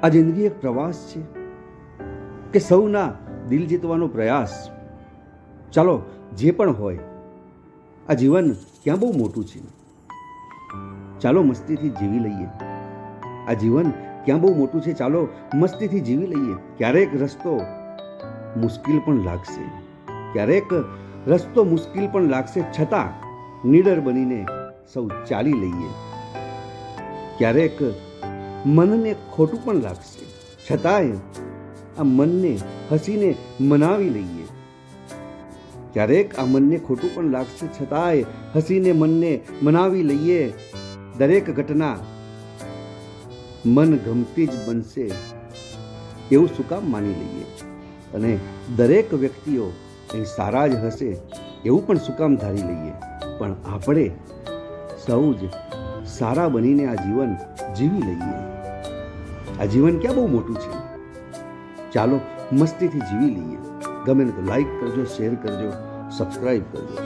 આ જિંદગી એક પ્રવાસ છે કે સૌના દિલ જીતવાનો પ્રયાસ. ચાલો જે પણ હોય, આ જીવન ક્યાં બહુ મોટું છે, ચાલો મસ્તીથી જીવી લઈએ. આ જીવન ક્યાં બહુ મોટું છે, ચાલો મસ્તીથી જીવી લઈએ. ક્યારેક રસ્તો મુશ્કેલ પણ લાગશે, ક્યારેક રસ્તો મુશ્કેલ પણ લાગશે, છતાં નીડર બનીને સૌ ચાલી લઈએ. ક્યારેક મનને ખોટું પણ લાગશે, છતાંય આ મનને હસીને મનાવી લઈએ. ક્યારેક આ મનને ખોટું પણ લાગશે, છતાંય હસીને મનને મનાવી લઈએ. દરેક ઘટના મન ગમતી જ બનશે એવું શું કામ માની લઈએ, અને દરેક વ્યક્તિઓ અહીં સારા જ હશે એવું પણ શું કામ ધારી લઈએ. પણ આપણે સૌ જ સારા બનીને આ જીવન જીવી લઈએ. આ જીવન ક્યાં બહુ મોટું છે, ચાલો મસ્તીથી જીવી લઈએ. ગમે ને તો લાઈક કરજો, શેર કરજો, સબસ્ક્રાઈબ કરજો.